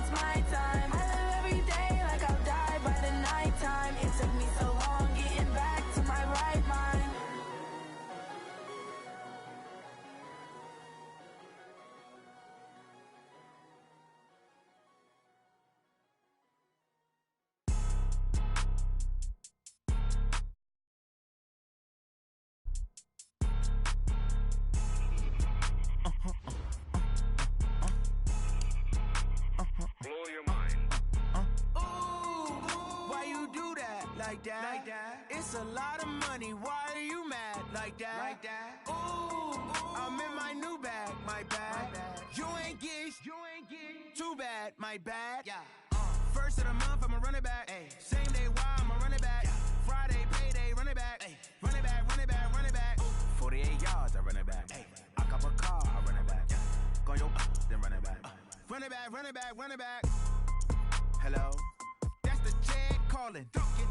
it's my time. I live every day like I'll die by the nighttime. It took me so long getting back to my right mind. Like that. It's a lot of money. Why are you mad like that? Ooh, I'm in my new bag, my bad. You ain't get too bad, my bad. Yeah. First of the month, I'ma run it back. Ay. Same day, why I'ma run it back. Yeah. Friday, payday, run it back. Ay. Run it back, run it back, run it back. 48 yards, I run it back. Ay. I cop a car, I run it back. Yeah. Go your then run it back. Run it back, run it back, run it back. Hello, that's the check calling.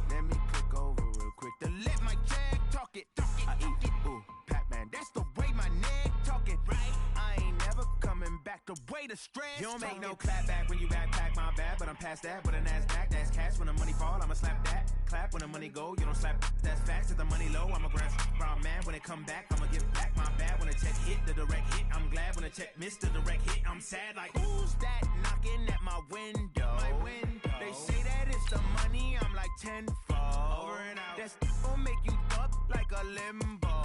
Let me click over real quick to let my check talk it. I eat, ooh, Pac-Man, that's the way my neck talking. Right? I ain't never coming back the way the stress. You don't make no clap back when you backpack, my bad, but I'm past that. With a NASDAQ, that's cash. When the money fall, I'ma slap that. Clap when the money go, you don't slap. That's facts. If the money low, I'ma grab brown man. When it come back, I'ma give back my bad. When the check hit, the direct hit, I'm glad. When the check missed the direct hit, I'm sad. Like, who's that knocking at my window? My window. They say that it's the money, I'm like tenfold. Over and out. That's gon' make you up like a limbo.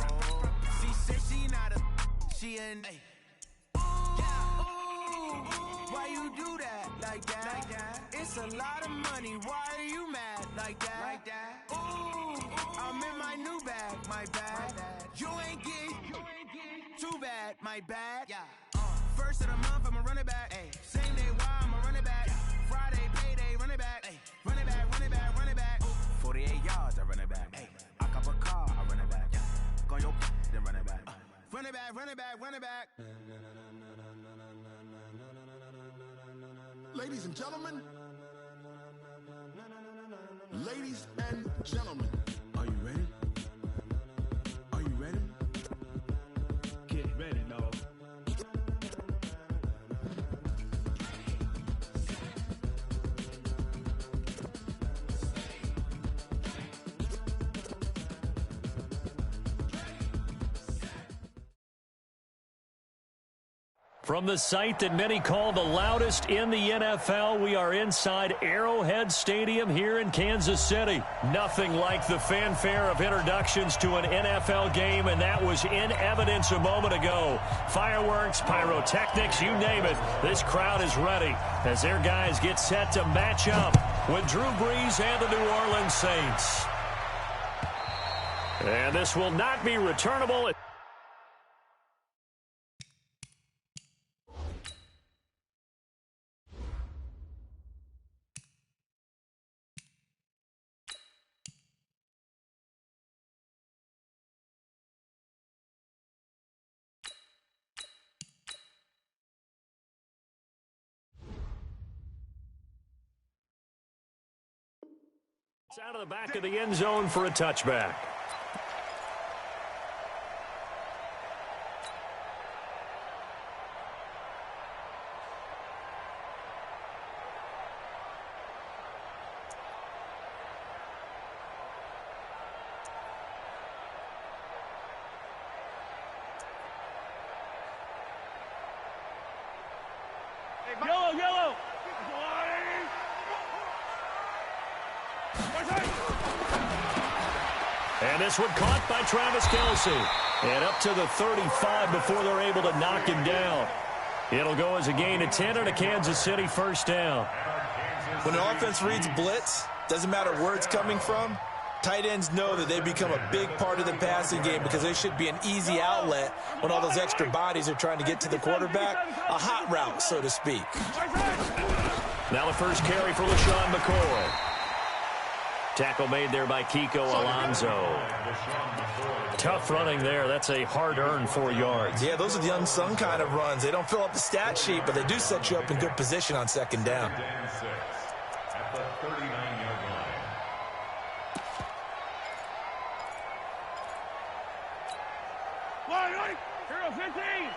She said she not a, she an. Why you do that like that? It's a lot of money. Why are you mad like that? Ooh, I'm in my new bag, my bad. You ain't get too bad, my bad. Yeah. First of the month, I'ma run it back. Ay. Same day, why I'ma run it back. Friday, payday, run it back. Ay. Run it back, run it back, run it back. 48 yards, I run it back. Ay. I cop a car, I run it back. Yeah. Go your then run it back. Run it back, run it back, run it back. Ladies and gentlemen, ladies and gentlemen, are you ready? Are you ready? Get ready, dog. From the site that many call the loudest in the NFL, we are inside Arrowhead Stadium here in Kansas City. Nothing like the fanfare of introductions to an NFL game, and that was in evidence a moment ago. Fireworks, pyrotechnics, you name it. This crowd is ready as their guys get set to match up with Drew Brees and the New Orleans Saints. And this will not be returnable. It's out of the back of the end zone for a touchback. Yellow! And this one caught by Travis Kelce. And up to the 35 before they're able to knock him down. It'll go as a gain of 10 and a Kansas City first down. When the offense reads blitz, doesn't matter where it's coming from, tight ends know that they become a big part of the passing game because they should be an easy outlet when all those extra bodies are trying to get to the quarterback. A hot route, so to speak. Now the first carry for LaShawn McCoy. Tackle made there by Kiko Alonso. Tough running there. That's a hard-earned 4 yards. Yeah, those are the unsung kind of runs. They don't fill up the stat sheet, but they do set you up in good position on second down. At the 39-yard line. Line, 0-15.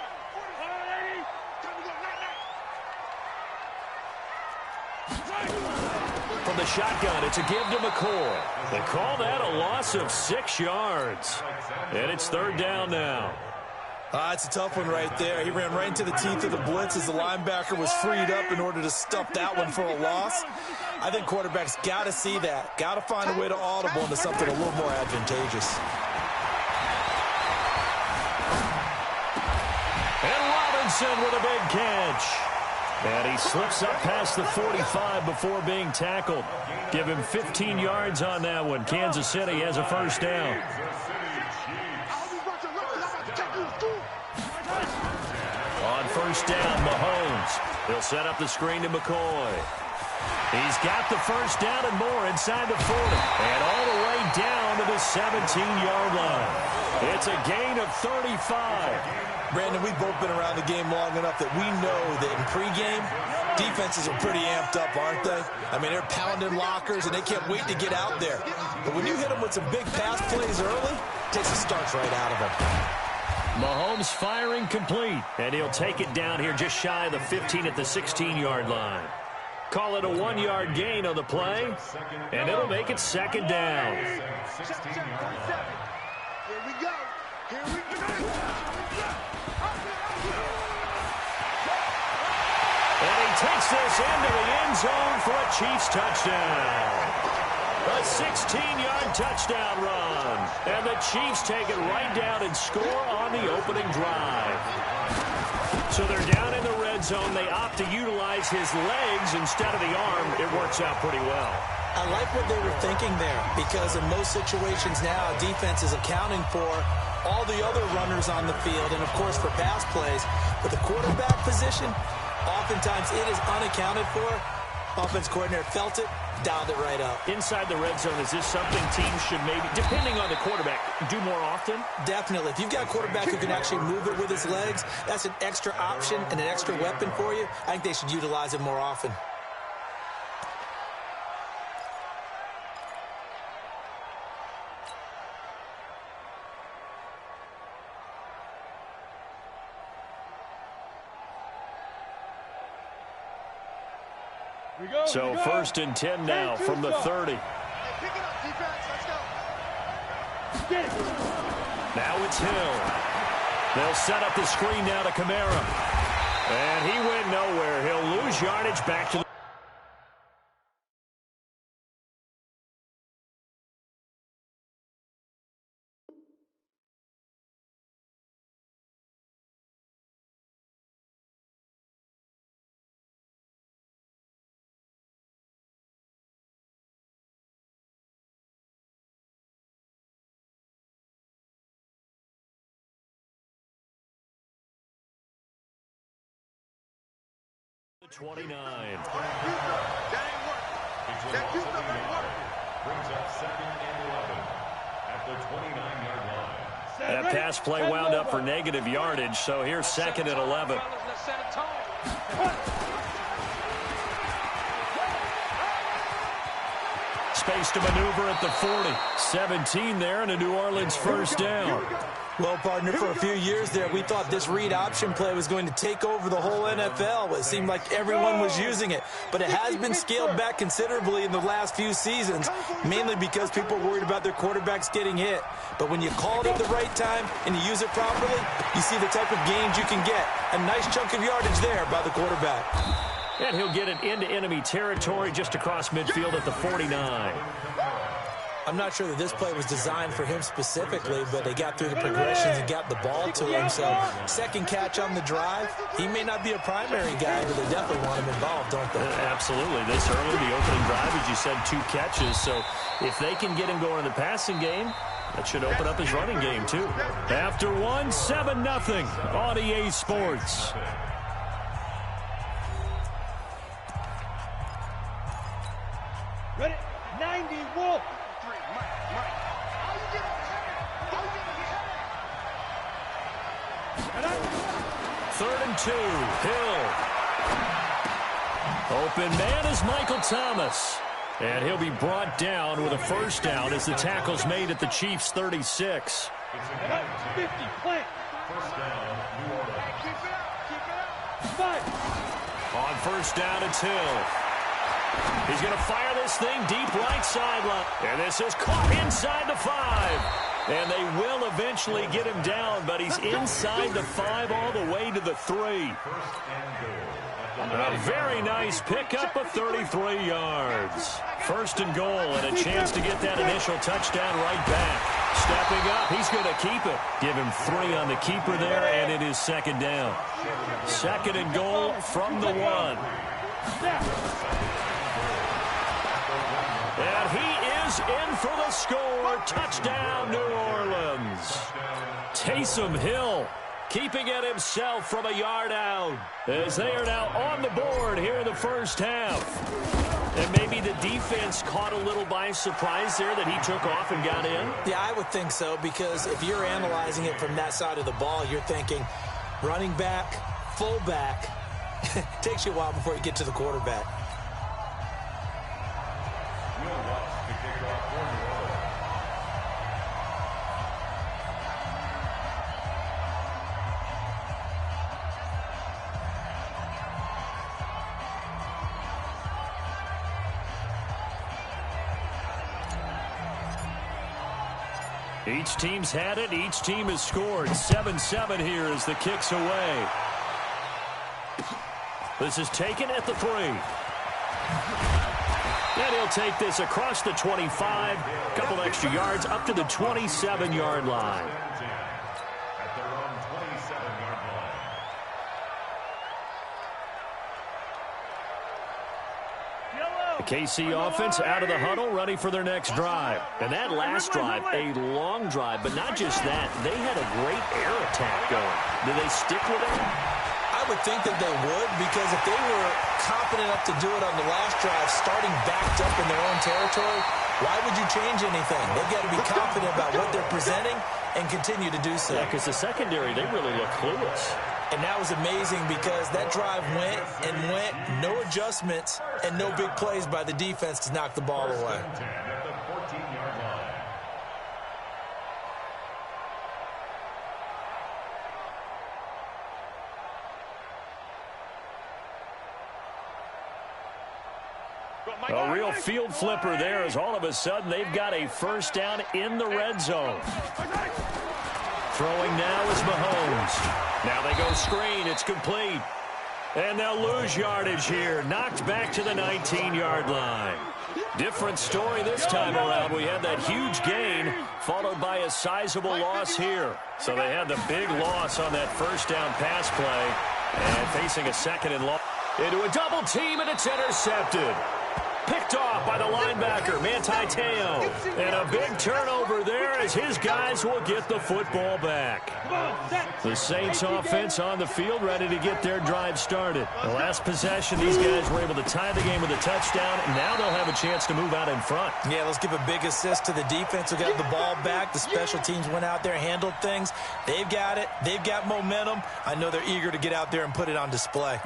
From the shotgun, it's a give to McCoy. They call that a loss of 6 yards. And it's 3rd down now. It's a tough one right there. He ran right into the teeth of the blitz as the linebacker was freed up in order to stuff that one for a loss. I think quarterbacks got to see that. Got to find a way to audible into something a little more advantageous. And Robinson with a big catch. And he slips up past the 45 before being tackled. Give him 15 yards on that one. Kansas City has a 1st down. On 1st down, Mahomes. He'll set up the screen to McCoy. He's got the 1st down and more inside the 40. And all the way down to the 17-yard line. It's a gain of 35. Brandon, we've both been around the game long enough that we know that in pregame, defenses are pretty amped up, aren't they? I mean, they're pounding lockers, and they can't wait to get out there. But when you hit them with some big pass plays early, it takes the starch right out of them. Mahomes firing complete, and he'll take it down here just shy of the 15 at the 16-yard line. Call it a 1-yard gain on the play, and it'll make it 2nd down. Here we go. Here we go. And he takes this into the end zone for a Chiefs touchdown. A 16-yard touchdown run. And the Chiefs take it right down and score on the opening drive. So they're down in the red zone. They opt to utilize his legs instead of the arm. It works out pretty well. I like what they were thinking there, because in most situations now, defense is accounting for all the other runners on the field and, of course, for pass plays. But the quarterback position, oftentimes it is unaccounted for. Offense coordinator felt it, dialed it right up. Inside the red zone, is this something teams should maybe, depending on the quarterback, do more often? Definitely. If you've got a quarterback who can actually move it with his legs, that's an extra option and an extra weapon for you. I think they should utilize it more often. So 1st and 10 now from the 30. Pick it up, defense. Let's go. Now it's Hill. They'll set up the screen now to Kamara. And he went nowhere. He'll lose yardage back to the... The 29. That ain't work. That Houston ain't work. Brings up 2nd and 11 at the 29-yard line. That pass play wound up for negative yardage, so here's 2nd and 11. Space to maneuver at the 40. 17 there and a New Orleans 1st down. Well, partner, for a few years there, we thought this read option play was going to take over the whole NFL. It seemed like everyone was using it, but it has been scaled back considerably in the last few seasons, mainly because people are worried about their quarterbacks getting hit. But when you call it at the right time and you use it properly, you see the type of gains you can get. A nice chunk of yardage there by the quarterback. And he'll get it into enemy territory just across midfield at the 49. I'm not sure that this play was designed for him specifically, but they got through the progressions and got the ball to him. So 2nd catch on the drive. He may not be a primary guy, but they definitely want him involved, don't they? Absolutely. This early, the opening drive, as you said, 2 catches. So if they can get him going in the passing game, that should open up his running game, too. After one, 7-0 on EA Sports. Ready? 90 Wolf. 3rd and 2. Hill. Open man is Michael Thomas. And he'll be brought down with a 1st down as the tackle's made at the Chiefs' 36. 50, plant. 1st down, New Orleans. Keep it up. On 1st down, it's Hill. He's going to fire this thing deep right sideline. And this is caught inside the 5. And they will eventually get him down, but he's inside the 5 all the way to the 3. A very nice pickup of 33 yards. First and goal, and a chance to get that initial touchdown right back. Stepping up, he's going to keep it. Give him 3 on the keeper there, and it is second down. Second and goal from the 1. And he is in for the score. Touchdown, New Orleans. Taysom Hill keeping it himself from a yard out, as they are now on the board here in the first half. And maybe the defense caught a little by surprise there that he took off and got in. Yeah, I would think so, because if you're analyzing it from that side of the ball, you're thinking running back, fullback. It takes you a while before you get to the quarterback. Each team's had it. Each team has scored. 7-7 here as the kick's away. This is taken at the 3. And he'll take this across the 25. A couple extra yards up to the 27-yard line. KC offense out of the huddle, ready for their next drive. And that last drive, a long drive, but not just that. They had a great air attack going. Do they stick with it? I would think that they would, because if they were confident enough to do it on the last drive, starting backed up in their own territory, why would you change anything? They've got to be confident about what they're presenting and continue to do so. Yeah, because the secondary, they really look clueless. And that was amazing, because that drive went and went, no adjustments and no big plays by the defense to knock the ball away. A real field flipper there, as all of a sudden they've got a first down in the red zone. Throwing now is Mahomes. Now they go screen. It's complete. And they'll lose yardage here. Knocked back to the 19-yard line. Different story this time around. We had that huge gain followed by a sizable loss here. So they had the big loss on that first down pass play. And facing a second and long. Into a double team, and it's intercepted. Picked off by the linebacker, Manti Te'o. And a big turnover there as his guys will get the football back. The Saints offense on the field, ready to get their drive started. The last possession, these guys were able to tie the game with a touchdown. Now they'll have a chance to move out in front. Yeah, let's give a big assist to the defense who got the ball back. The special teams went out there, handled things. They've got it. They've got momentum. I know they're eager to get out there and put it on display.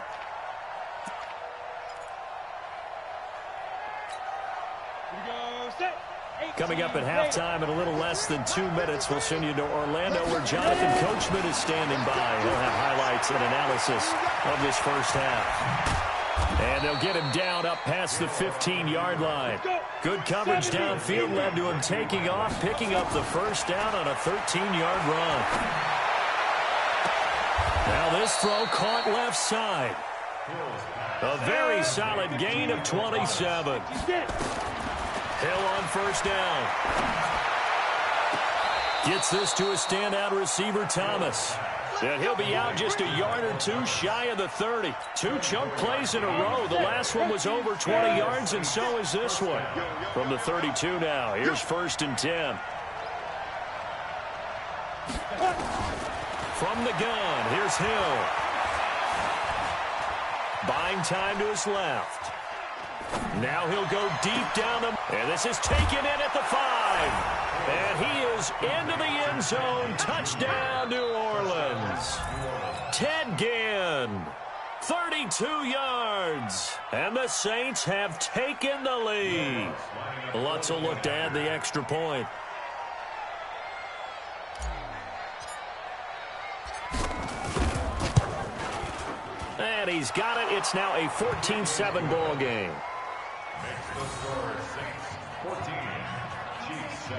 Coming up at halftime in a little less than 2 minutes, we'll send you to Orlando, where Jonathan Coachman is standing by. He'll have highlights and analysis of this first half. And they'll get him down up past the 15-yard line. Good coverage downfield led to him taking off, picking up the first down on a 13-yard run. Now this throw caught left side. A very solid gain of 27. Hill on first down. Gets this to a standout receiver, Thomas. And he'll be out just a yard or two shy of the 30. 2 chunk plays in a row. The last one was over 20 yards, and so is this one. From the 32 now, here's first and 10. From the gun, here's Hill. Buying time to his left. Now he'll go deep down the... And this is taken in at the 5. And he is into the end zone. Touchdown, New Orleans. Ted Ginn, 32 yards. And the Saints have taken the lead. Lutz will look to add the extra point. And he's got it. It's now a 14-7 ball game. The score is Saints 14, Chiefs 7.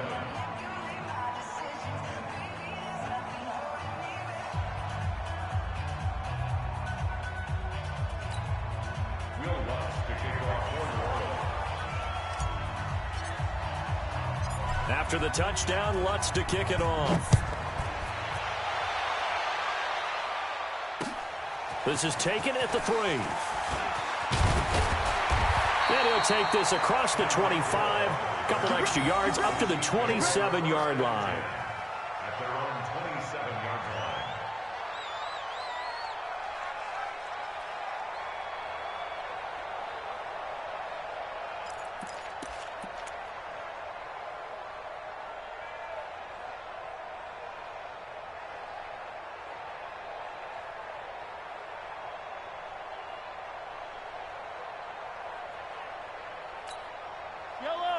Will Lutz to kick off for New Orleans. After the touchdown, Lutz to kick it off. This is taken at the 3. And he'll take this across the 25. Couple extra yards up to the 27-yard line. At their own 27-yard line.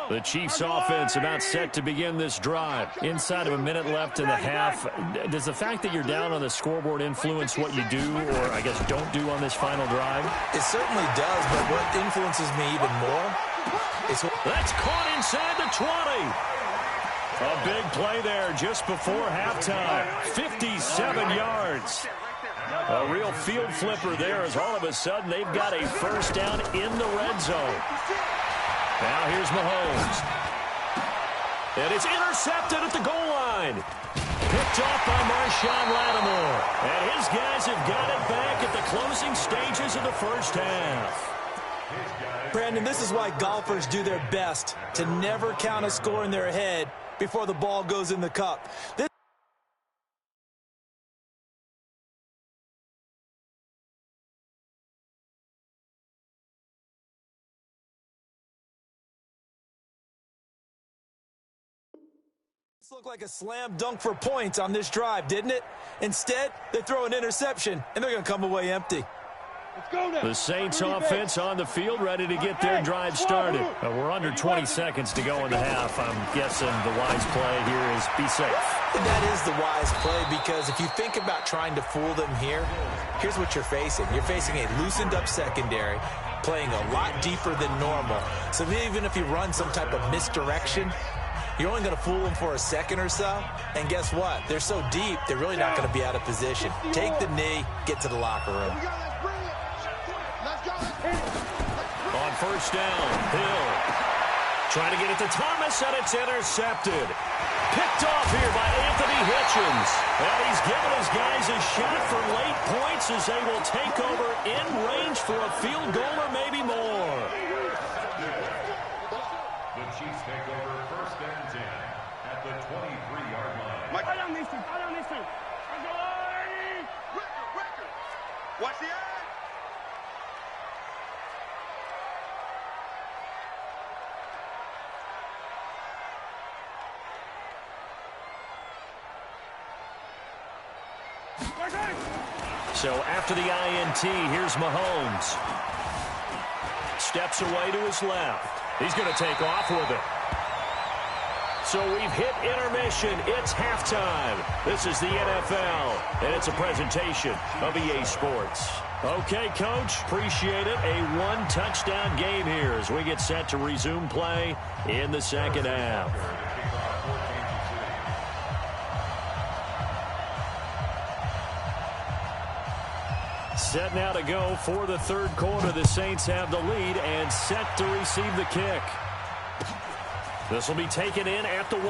The Chiefs offense about set to begin this drive. Inside of a minute left in the half. Does the fact that you're down on the scoreboard influence what you do, or I guess don't do on this final drive? It certainly does, but what influences me even more is... That's caught inside the 20. A big play there just before halftime. 57 yards. A real field flipper there as all of a sudden they've got a first down in the red zone. Now here's Mahomes. And it's intercepted at the goal line. Picked off by Marshawn Lattimore. And his guys have got it back at the closing stages of the first half. Brandon, this is why golfers do their best to never count a score in their head before the ball goes in the cup. Looked like a slam dunk for points on this drive, didn't it? Instead, they throw an interception, and they're going to come away empty. The Saints offense on the field ready to get their drive started. We're under 20 seconds to go in the half. I'm guessing the wise play here is be safe. And that is the wise play, because if you think about trying to fool them here, here's what you're facing. You're facing a loosened up secondary, playing a lot deeper than normal. So even if you run some type of misdirection, you're only going to fool them for a second or so. And guess what? They're so deep, they're really not going to be out of position. Take the knee, get to the locker room. On first down, Hill trying to get it to Thomas, and it's intercepted. Picked off here by Anthony Hitchens. And he's given his guys a shot for late points as they will take over in range for a field goal or maybe more. The Chiefs take over first and 10 at the 23-yard line. Watch the eye. So after the INT, here's Mahomes. Steps away to his left. He's going to take off with it. So we've hit intermission. It's halftime. This is the NFL, and it's a presentation of EA Sports. Okay, Coach, appreciate it. A one-touchdown game here as we get set to resume play in the second half. Set now to go for the third quarter. The Saints have the lead and set to receive the kick. This will be taken in at the 1.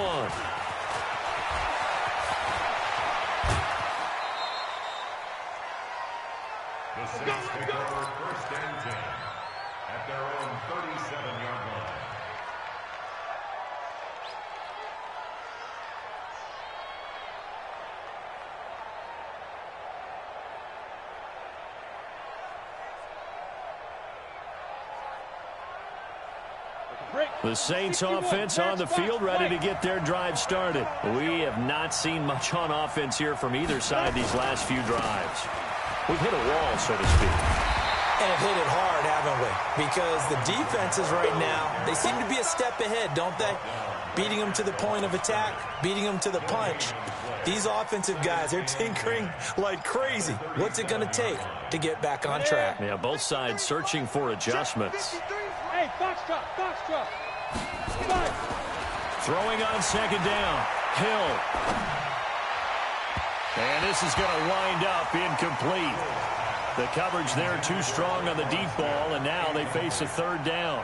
The Saints take over first and 10 at their own 37-yard line. The Saints offense on the field ready to get their drive started. We have not seen much on offense here from either side these last few drives. We've hit a wall, so to speak. And have hit it hard, haven't we? Because the defenses right now, they seem to be a step ahead, don't they? Beating them to the point of attack, beating them to the punch. These offensive guys, they're tinkering like crazy. What's it going to take to get back on track? Yeah, both sides searching for adjustments. Throwing on second down. Hill. And this is going to wind up incomplete. The coverage there too strong on the deep ball, and now they face a third down.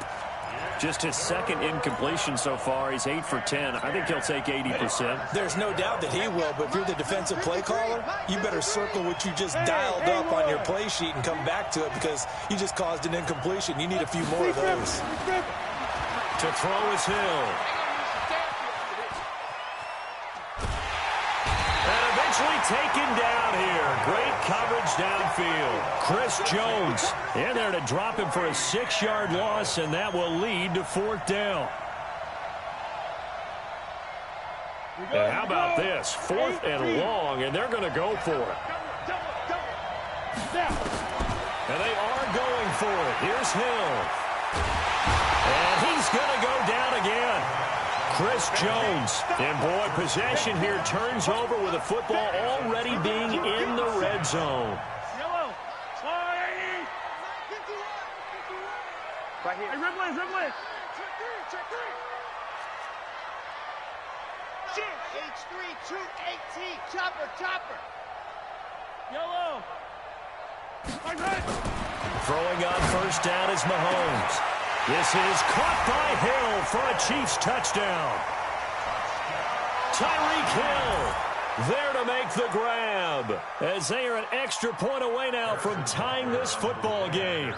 Just his second incompletion so far. He's 8 for 10. I think he'll take 80%. There's no doubt that he will, but if you're the defensive play caller, you better circle what you just dialed up on your play sheet and come back to it because you just caused an incompletion. You need a few more of those. To throw is Hill. Taken down here. Great coverage downfield. Chris Jones in there to drop him for a 6-yard loss, and that will lead to fourth down. And how about this? 4th and long, and they're going to go for it. And they are going for it. Here's Hill. And he's going to go down again. Chris Jones. And, boy, possession here turns over with the football already being in the red zone. Right here. Hey, Ridley. H3, 218, chopper. Yellow. Throwing on first down is Mahomes. This is caught by Hill for a Chiefs touchdown. Tyreek Hill there to make the grab as they are an extra point away now from tying this football game.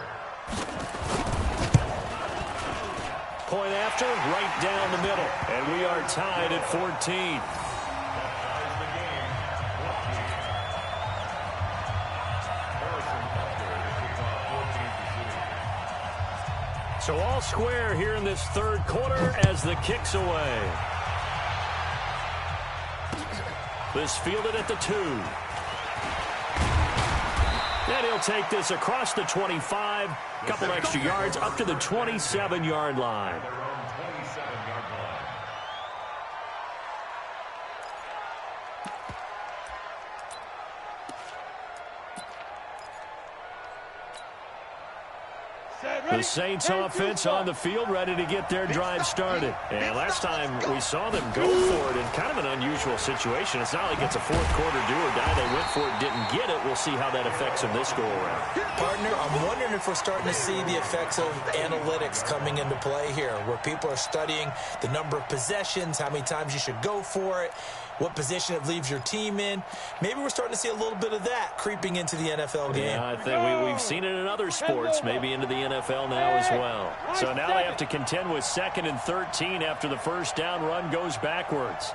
Point after, right down the middle, and we are tied at 14. So all square here in this third quarter as the kick's away. This fielded at the 2. And he'll take this across the 25. Couple extra yards up to the 27-yard line. The Saints offense on the field ready to get their drive started. And last time we saw them go for it in kind of an unusual situation. It's not like it's a fourth quarter do or die. They went for it, didn't get it. We'll see how that affects them this go-around. Partner, I'm wondering if we're starting to see the effects of analytics coming into play here, where people are studying the number of possessions, how many times you should go for it, what position it leaves your team in. Maybe we're starting to see a little bit of that creeping into the NFL game. Yeah, I think we've seen it in other sports, maybe into the NFL now as well. So now they have to contend with 2nd and 13 after the first down run goes backwards.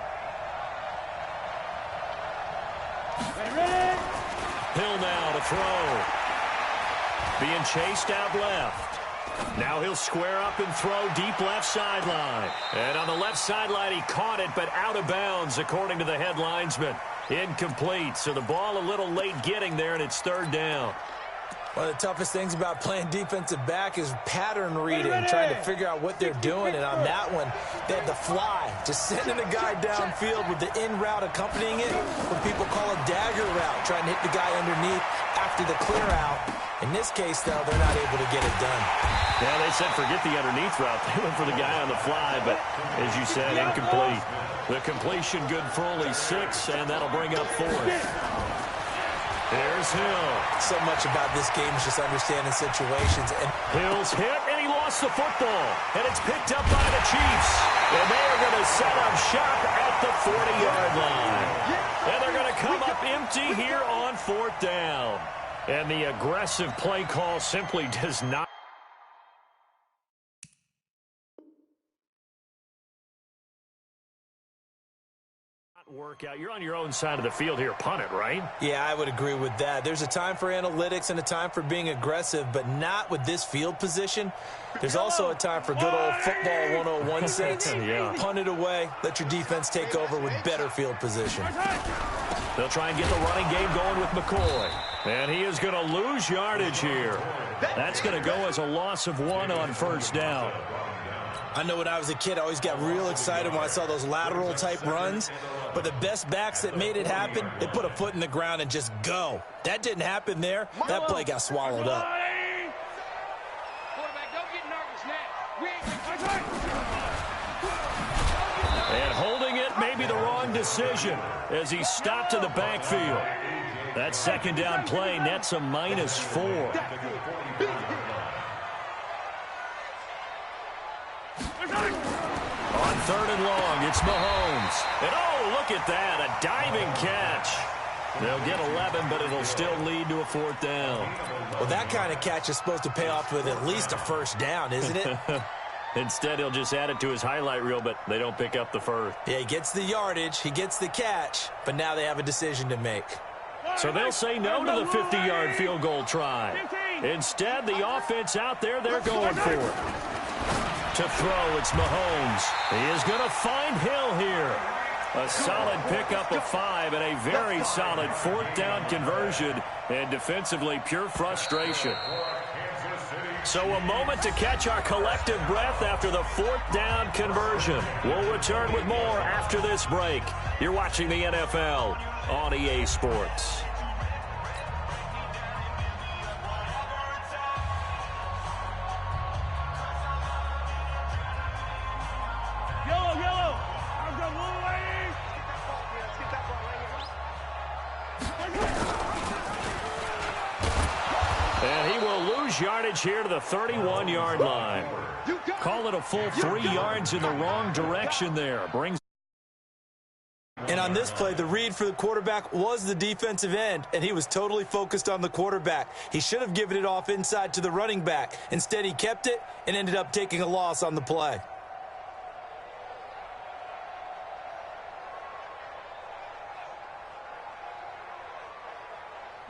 Hill now to throw. Being chased out left. Now he'll square up and throw deep left sideline. And on the left sideline, he caught it, but out of bounds, according to the head linesman. Incomplete, so the ball a little late getting there, and it's third down. One of the toughest things about playing defensive back is pattern reading, trying to figure out what they're doing. And on that one, they had the fly, just sending a guy downfield with the in route accompanying it, what people call a dagger route, trying to hit the guy underneath after the clear out. In this case, though, they're not able to get it done. Yeah, they said forget the underneath route. They went for the guy on the fly, but as you said, incomplete. The completion good for only 6, and that'll bring up 4th. There's Hill. So much about this game is just understanding situations. And Hill's hit, and he lost the football. And it's picked up by the Chiefs. And they are going to set up shop at the 40-yard line. And they're going to come up empty here on 4th down. And the aggressive play call simply does not work out. You're on your own side of the field here. Punt it, right? Yeah, I would agree with that. There's a time for analytics and a time for being aggressive, but not with this field position. There's also a time for good old football 101 sense. Yeah. Punt it away. Let your defense take over with better field position. They'll try and get the running game going with McCoy. And he is going to lose yardage here. That's going to go as a loss of 1 on first down. I know when I was a kid, I always got real excited when I saw those lateral-type runs. But the best backs that made it happen, they put a foot in the ground and just go. That didn't happen there. That play got swallowed up. Quarterback, don't get nervous now. may be the wrong decision as he stopped in the backfield. That second down play nets a -4. On 3rd and long, it's Mahomes. And oh, look at that, a diving catch. They'll get 11, but it'll still lead to a 4th down. Well, that kind of catch is supposed to pay off with at least a 1st down, isn't it? Instead, he'll just add it to his highlight reel, but they don't pick up the first. Yeah, he gets the yardage, he gets the catch, but now they have a decision to make. So they'll say no to the 50-yard field goal try. Instead, the offense out there, they're going for it. To throw, it's Mahomes. He is going to find Hill here. A solid pickup of 5 and a very solid 4th down conversion. And defensively, pure frustration. So a moment to catch our collective breath after the 4th down conversion. We'll return with more after this break. You're watching the NFL on EA Sports. Yardage here to the 31-yard line. Call it a full 3 yards in the wrong direction there. And on this play, the read for the quarterback was the defensive end, and he was totally focused on the quarterback. He should have given it off inside to the running back. Instead, he kept it and ended up taking a loss on the play.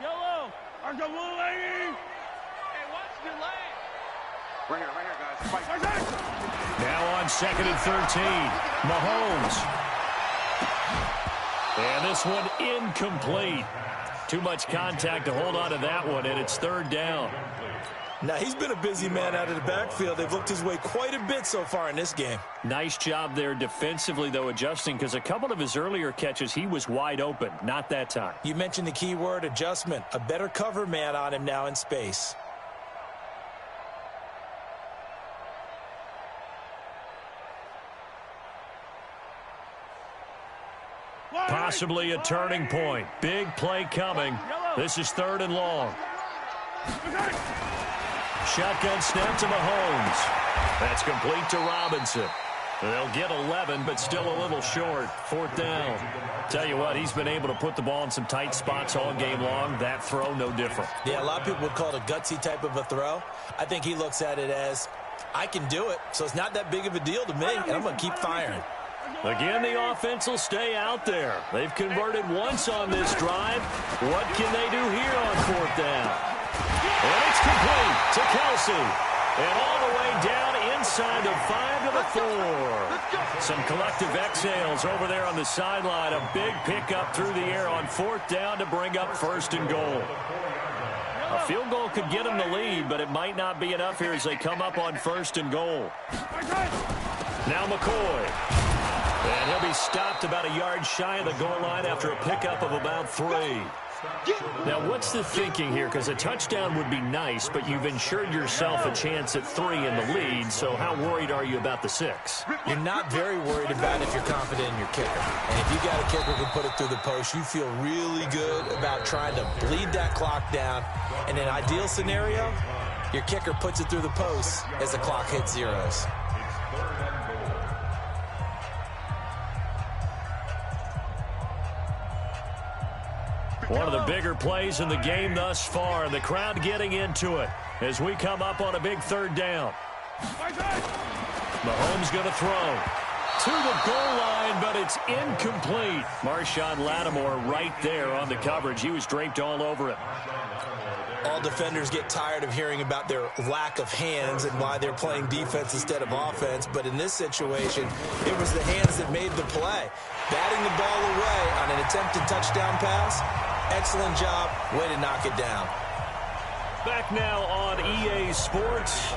Yellow, Right here, guys. Fight. Now on 2nd and 13, Mahomes. And this one incomplete. Too much contact to hold on to that one, and it's 3rd down. Now, he's been a busy man out of the backfield. They've looked his way quite a bit so far in this game. Nice job there defensively, though, adjusting, because a couple of his earlier catches, he was wide open. Not that time. You mentioned the key word, adjustment. A better cover man on him now in space. Possibly a turning point. Big play coming. This is 3rd and long. Shotgun snap to Mahomes. That's complete to Robinson. They'll get 11, but still a little short. 4th down. Tell you what, he's been able to put the ball in some tight spots all game long. That throw, no different. Yeah, a lot of people would call it a gutsy type of a throw. I think he looks at it as, I can do it, so it's not that big of a deal to me, and I'm going to keep firing. Again, the offense will stay out there. They've converted once on this drive. What can they do here on 4th down? And it's complete to Kelsey. And all the way down inside the 5 to the 4. Some collective exhales over there on the sideline. A big pickup through the air on 4th down to bring up 1st and goal. A field goal could get them the lead, but it might not be enough here as they come up on 1st and goal. Now McCoy. And he'll be stopped about a yard shy of the goal line after a pickup of about 3. Now, what's the thinking here? Because a touchdown would be nice, but you've ensured yourself a chance at 3 in the lead, so how worried are you about the 6? You're not very worried about it if you're confident in your kicker. And if you got a kicker who can put it through the post, you feel really good about trying to bleed that clock down. In an ideal scenario, your kicker puts it through the post as the clock hits zeros. One of the bigger plays in the game thus far, and the crowd getting into it as we come up on a big 3rd down. Mahomes going to throw to the goal line, but it's incomplete. Marshawn Lattimore right there on the coverage. He was draped all over it. All defenders get tired of hearing about their lack of hands and why they're playing defense instead of offense. But in this situation, it was the hands that made the play. Batting the ball away on an attempted touchdown pass. Excellent job. Way to knock it down. Back now on EA Sports.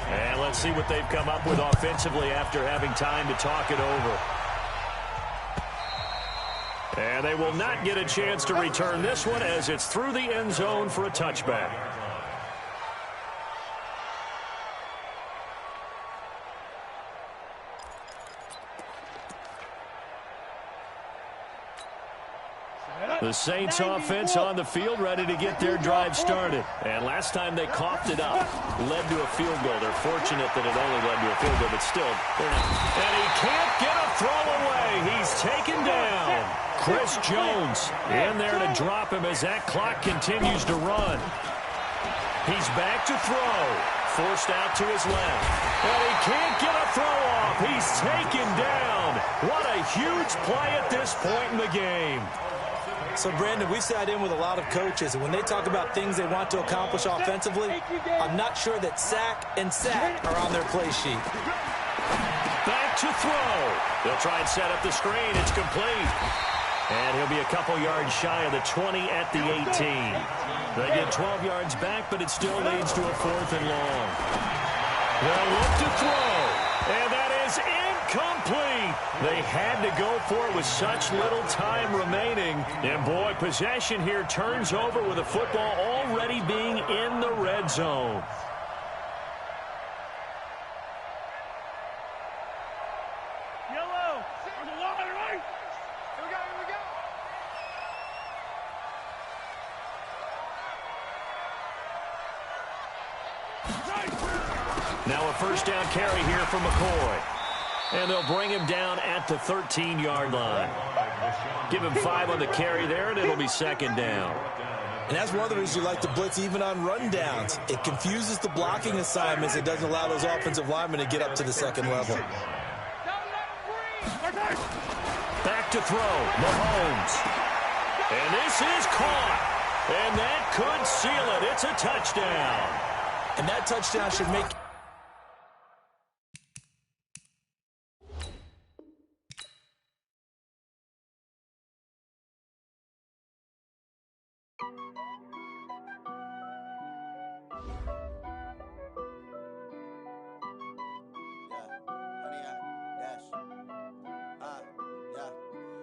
And let's see what they've come up with offensively after having time to talk it over. And they will not get a chance to return this one as it's through the end zone for a touchback. The Saints offense on the field, ready to get their drive started. And last time they coughed it up, led to a field goal. They're fortunate that it only led to a field goal, but still. And he can't get a throw away. He's taken down. Chris Jones in there to drop him as that clock continues to run. He's back to throw. Forced out to his left. And he can't get a throw off. He's taken down. What a huge play at this point in the game. So, Brandon, we sat in with a lot of coaches, and when they talk about things they want to accomplish offensively, I'm not sure that sack and sack are on their play sheet. Back to throw. They'll try and set up the screen. It's complete. And he'll be a couple yards shy of the 20 at the 18. They get 12 yards back, but it still leads to a 4th and long. They'll look to throw. And that is incomplete. They had to go for it with such little time remaining. And, boy, possession here turns over with the football already being in the red zone. Yellow. On the line, right? Here we go, here we go. Now a first down carry here for McCoy. And they'll bring him down at the 13-yard line. Give him 5 on the carry there, and it'll be 2nd down. And that's one of the reasons you like to blitz even on rundowns. It confuses the blocking assignments. It doesn't allow those offensive linemen to get up to the 2nd level. Back to throw, Mahomes. And this is caught. And that could seal it. It's a touchdown. And that touchdown should make...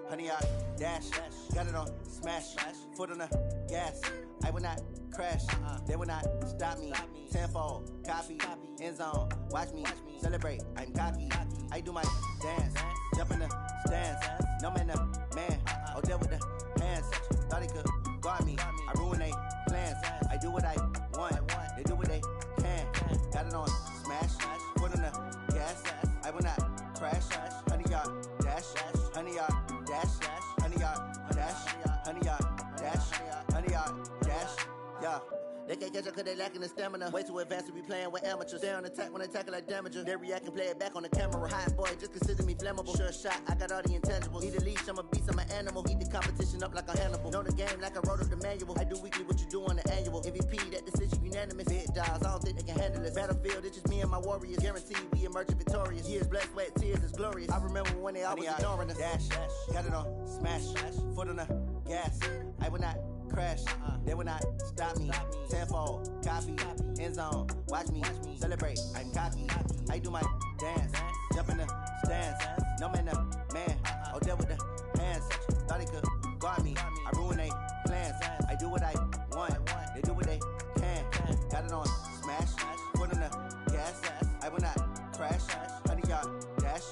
Honey, I dash, got it on smash, foot on the gas. I will not crash, they will not stop me. Tenfold, copy, end zone, watch me celebrate. I'm cocky, I do my dance, jump in the stands. No man, man, oh there with the hands. Thought he could guard me, I ruin they plans. I do what I want, they do what they can. Got it on smash, foot on the gas. I will not crash, honey, y'all dash, honey, y'all dash, honey, y'all dash, honey, y'all dash, honey, y'all dash, yeah. They can't catch up cause they lacking the stamina. Way too advanced to be playing with amateurs. Stay on attack when they tackle like damager. They react and play it back on the camera. Hot boy, just consider me flammable. Sure shot, I got all the intangibles. Need a leash, I'm a beast, I'm an animal. Eat the competition up like a Hannibal. Know the game like I wrote up the manual. I do weekly what you do on the annual. MVP, that decision unanimous. Big dials, I don't think they can handle this. Battlefield, it's just me and my warriors. Guaranteed we emerge victorious. Years, blood, sweat, tears, it's glorious. I remember when they always ignoring us. Dash, got it on smash, foot on the gas. I will not crash, they will not stop me. Tenfold, copy, end zone, watch me celebrate. I'm cocky, I do my dance, jump in the stands. No man, man, oh there with the hands. Thought he could guard me, I ruin they plans. I do what I want, they do what they can. Got it on smash, foot on the gas. I will not crash, honey, y'all dash,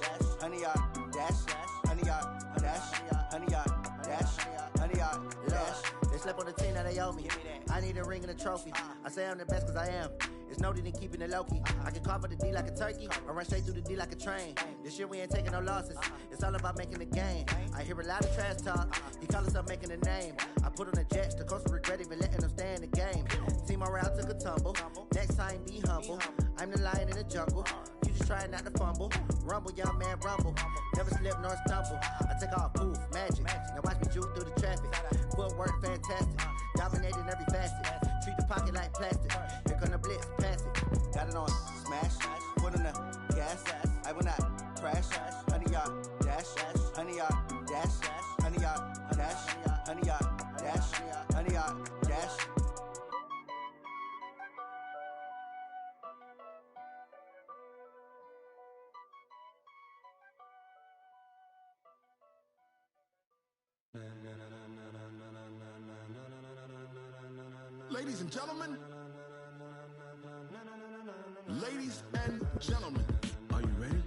honey, y'all dash, honey, y'all dash, honey, y'all dash, honey, y'all dash. They slept on the team that they owe me. I need a ring and a trophy. I say I'm the best cause I am. It's noted in keeping it low-key. I can carve up the D like a turkey or run straight through the D like a train. This year we ain't taking no losses. It's all about making the game. I hear a lot of trash talk. He call himself making a name. I put on the Jets. The coach will regret even letting them stay in the game. Team morale took a tumble. Next time be humble. I'm the lion in the jungle. You just try not to fumble. Rumble, young man, rumble. Never slip nor stumble. I take off, poof, magic. Now watch me juke through the traffic. Footwork fantastic. Dominating every facet. Treat the pocket like plastic. Here come the blitz, pass it. Got it on smash. Foot on the gas. I will not crash. Honey, y'all dash. Honey, y'all dash. Honey, y'all dash. Honey, y'all dash. Honey, y'all dash. Ladies and gentlemen, are you ready?